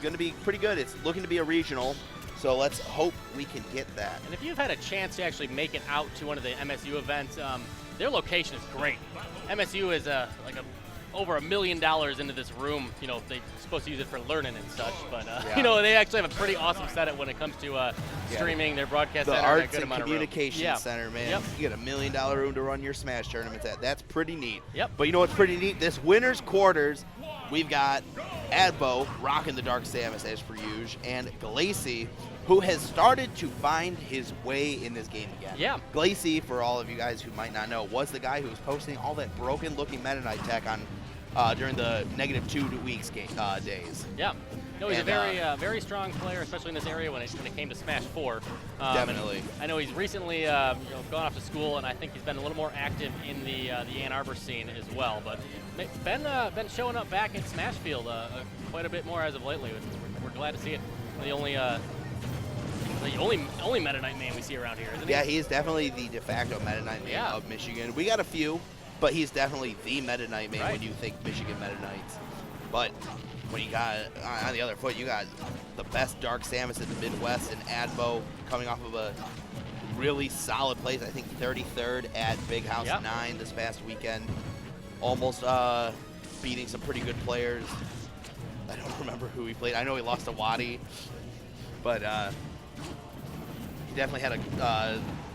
going to be pretty good. It's looking to be a regional, so let's hope we can get that. And if you've had a chance to actually make it out to one of the MSU events, their location is great. MSU is over $1 million into this room. You know, they're supposed to use it for learning and such, but you know, they actually have a pretty awesome setup when it comes to streaming their broadcast the center. Arts and and Communication Center, man. Yep. You get $1 million room to run your Smash tournaments at. That's pretty neat. Yep. But you know what's pretty neat? This winner's quarters, we've got Advo rocking the Dark Samus as per usual, and Glacey, who has started to find his way in this game again. Yeah. Glacey, for all of you guys who might not know, was the guy who was posting all that broken-looking Meta Knight tech on during the -2 weeks days. Yeah. No, he's a very strong player, especially in this area when it came to Smash 4. Definitely. I know he's recently gone off to school, and I think he's been a little more active in the Ann Arbor scene as well. But been showing up back in Smashfield quite a bit more as of lately. We're glad to see it. The only Meta Knight man we see around here, isn't he? Yeah, he's definitely the de facto Meta Knight man of Michigan. We got a few, but he's definitely the Meta Knight man when you think Michigan Meta Knights. But when you got, on the other foot, you got the best Dark Samus in the Midwest and Advo coming off of a really solid place. I think 33rd at Big House 9 this past weekend. Almost beating some pretty good players. I don't remember who he played. I know he lost to Wadi, but he definitely had a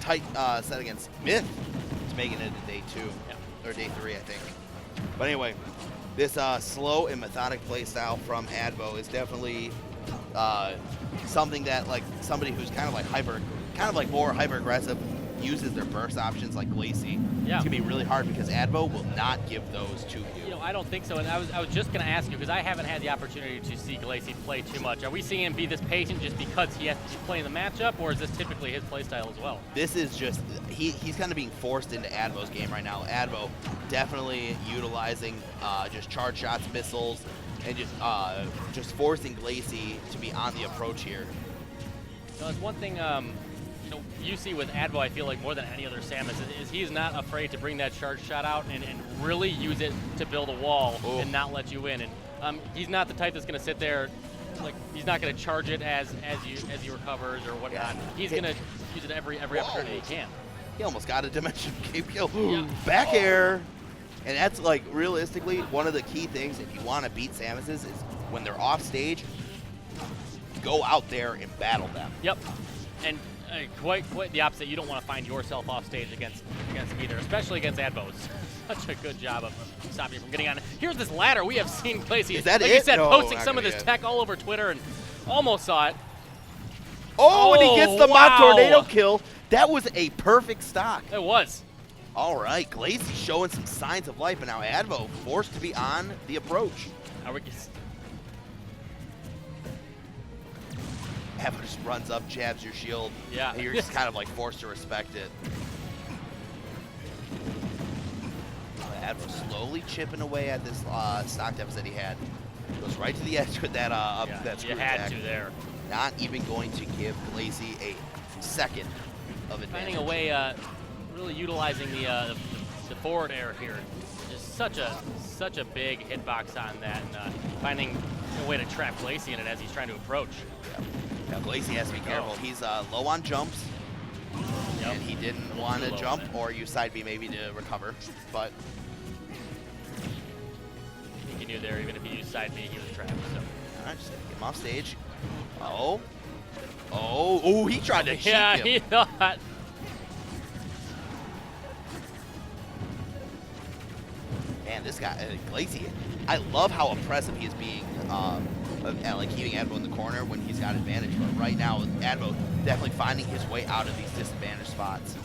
tight set against Myth. He's making it to day 2, or day 3, I think. But anyway, this slow and methodic play style from Advo is definitely something that like somebody who's kind of like more hyper aggressive uses their burst options like Glacey. Yeah. It's gonna be really hard because Advo will not give those to you. You know, I don't think so. And I was just gonna ask you because I haven't had the opportunity to see Glacey play too much. Are we seeing him be this patient just because he has to play in the matchup, or is this typically his play style as well? This is just he's kind of being forced into Advo's game right now. Advo definitely utilizing just charge shots, missiles, and just forcing Glacey to be on the approach here. So that's one thing. You see with Advo, I feel like more than any other Samus, is he's not afraid to bring that charge shot out and really use it to build a wall and not let you in. And he's not the type that's going to sit there, like he's not going to charge it as he recovers or whatnot. He's going to use it every opportunity he can. He almost got a dimension cape kill. Back air. And that's like realistically one of the key things if you want to beat Samuses is when they're off stage, go out there and battle them. Yep. And quite the opposite. You don't want to find yourself off stage against him either, especially against Advo. Such a good job of stopping you from getting on. Here's this ladder. We have seen Glacey, like you said, posting some of this tech all over Twitter and almost saw it. Oh, and he gets the Mod Tornado kill. That was a perfect stock. It was. All right, Glacey showing some signs of life, and now Advo forced to be on the approach. Advo just runs up, jabs your shield. Yeah. And you're just kind of like forced to respect it. Advo slowly chipping away at this stock deficit he had. Goes right to the edge with that that screw attack. You had to there. Not even going to give Glacey a second of advantage. Finding a way, really utilizing the forward air here. Just such a big hitbox on that, and finding a way to trap Glacey in it as he's trying to approach. Now Glacey has to be careful. He's low on jumps, and he didn't want to jump or use side B maybe to recover, but I think he knew there, even if he used side B, he was trapped. So. All right, just get him off stage. Oh, he tried to cheat him. He thought. Man, this guy, Glacey, I love how impressive he is being like keeping Advo in the corner when he's got advantage. But right now, Advo definitely finding his way out of these disadvantaged spots.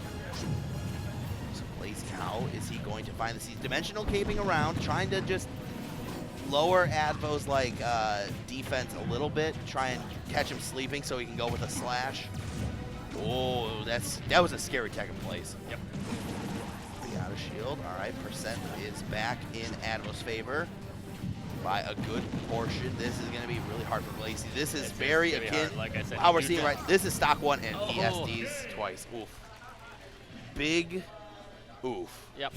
So Glacey, how is he going to find this? He's dimensional caping around, trying to just lower Advo's like defense a little bit, try and catch him sleeping so he can go with a slash. Oh, that was a scary tech in place. Yep. Out of shield. All right, percent is back in Advo's favor by a good portion. This is going to be really hard for Glacey. This is very akin. Like I said, how we're seeing right. This is stock 1 and he SDs twice. Oof. Big oof. Yep.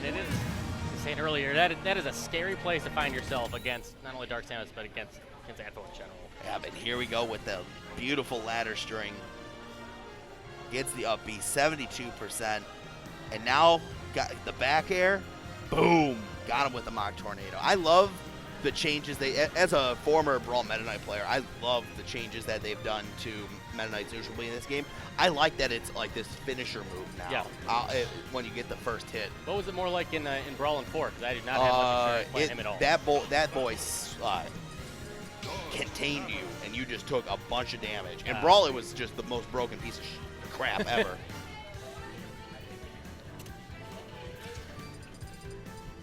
And it is saying earlier, that is a scary place to find yourself against not only Dark Samus, but against Advo in general. Yeah, but here we go with the beautiful ladder string. Gets the up B, 72%. And now got the back air. Boom. Got him with the Mach Tornado. I love the changes as a former Brawl Meta Knight player, I love the changes that they've done to Meta Knight's usually in this game. I like that it's like this finisher move now. Yeah. When you get the first hit. What was it more like in Brawl and 4? Because I did not have much experience playing him at all. That boy contained you, and you just took a bunch of damage. In Brawl, it was just the most broken piece of crap ever.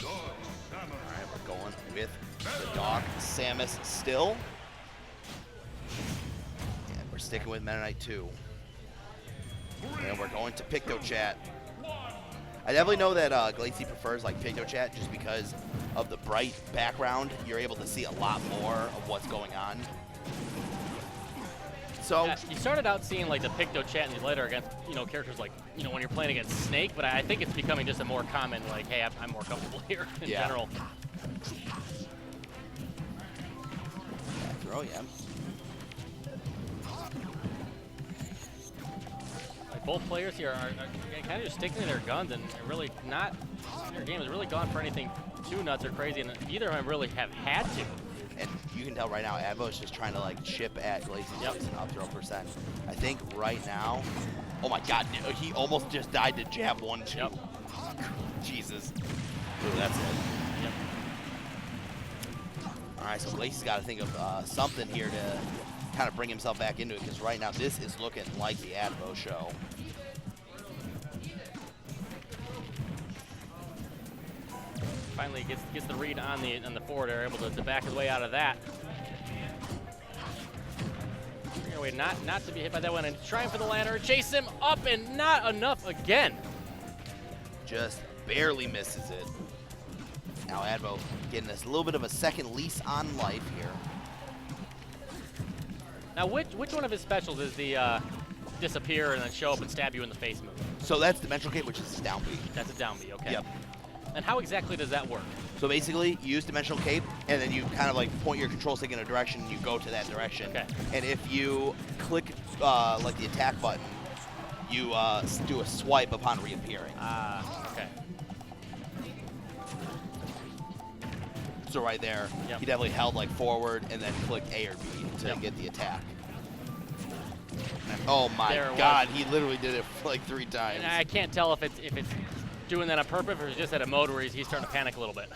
Alright, we're going with the dog Samus still. And we're sticking with Meta Knight 2. And we're going to PictoChat. I definitely know that Glacey prefers like PictoChat just because of the bright background. You're able to see a lot more of what's going on. So yeah, you started out seeing like the PictoChat and these later against characters like when you're playing against Snake, but I think it's becoming just a more common like, hey, I'm more comfortable here in general. Throw, yeah. Like both players here are kind of just sticking to their guns and really not. Their game has really gone for anything too nuts or crazy, and neither of them really have had to. And you can tell right now, Advo is just trying to like chip at Glacey's up throw %. I think right now, oh my God, he almost just died to jab 1-2. Yep. Jesus. Ooh, that's it. Yep. All right, so Glacey's got to think of something here to kind of bring himself back into it, because right now this is looking like the Advo show. Finally gets the read on the forward air, able to back his way out of that. Way not to be hit by that one, and trying for the ladder, chase him up, and not enough again. Just barely misses it. Now Advo getting us a little bit of a second lease on life here. Now which one of his specials is the disappear and then show up and stab you in the face move? So that's Dimensional Cape, which is down B. That's a down B, okay. Yep. And how exactly does that work? So basically, you use Dimensional Cape, and then you kind of like point your control stick in a direction, and you go to that direction. Okay. And if you click like the attack button, you do a swipe upon reappearing. Okay. So right there, he definitely held like forward and then clicked A or B to get the attack. And, oh my God, he literally did it like 3 times. And I can't tell if it's doing that on purpose or just at a mode where he's starting to panic a little bit.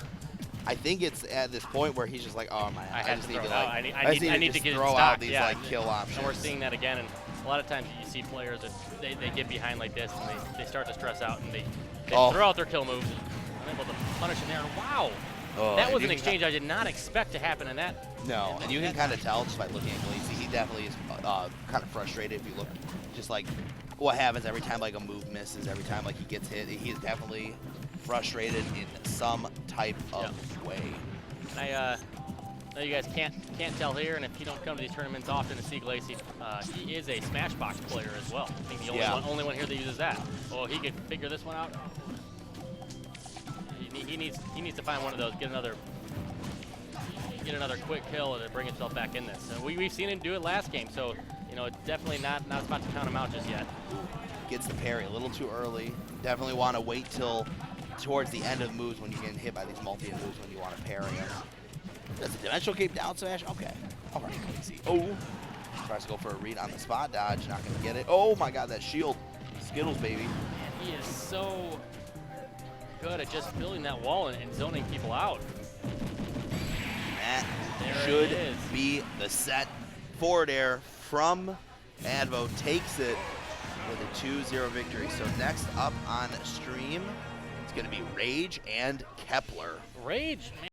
I think it's at this point where he's just like, oh my, I just need to like, I need to get throw out these like kill options. And we're seeing that again, and a lot of times you see players that they get behind like this and they start to stress out and they throw out their kill moves and are able to punish in there. And wow, that was an exchange I did not expect to happen in that. No, and you can kind of tell just by looking at Glacey, he definitely is kind of frustrated if you look just like what happens every time like a move misses, every time like he gets hit. He is definitely frustrated in some type of way. And I know you guys can't tell here, and if you don't come to these tournaments often to see Glacey, he is a Smashbox player as well. I think the only one here that uses that. Oh, he could figure this one out. He needs to find one of those, get another quick kill to bring himself back in this. And we've seen him do it last game, so definitely not about to count him out just yet. Gets the parry a little too early. Definitely want to wait till towards the end of moves when you're getting hit by these multi moves when you want to parry them. Does the Dimensional Cape down smash? Okay. All right, Glacey. Oh, tries to go for a read on the spot dodge. Not going to get it. Oh my God, that shield. Skittles, baby. Man, he is so good at just building that wall and zoning people out. That should be the set. Forward air from Advo takes it with a 2-0 victory. So next up on stream, it's going to be Rage and Kepler. Rage, man.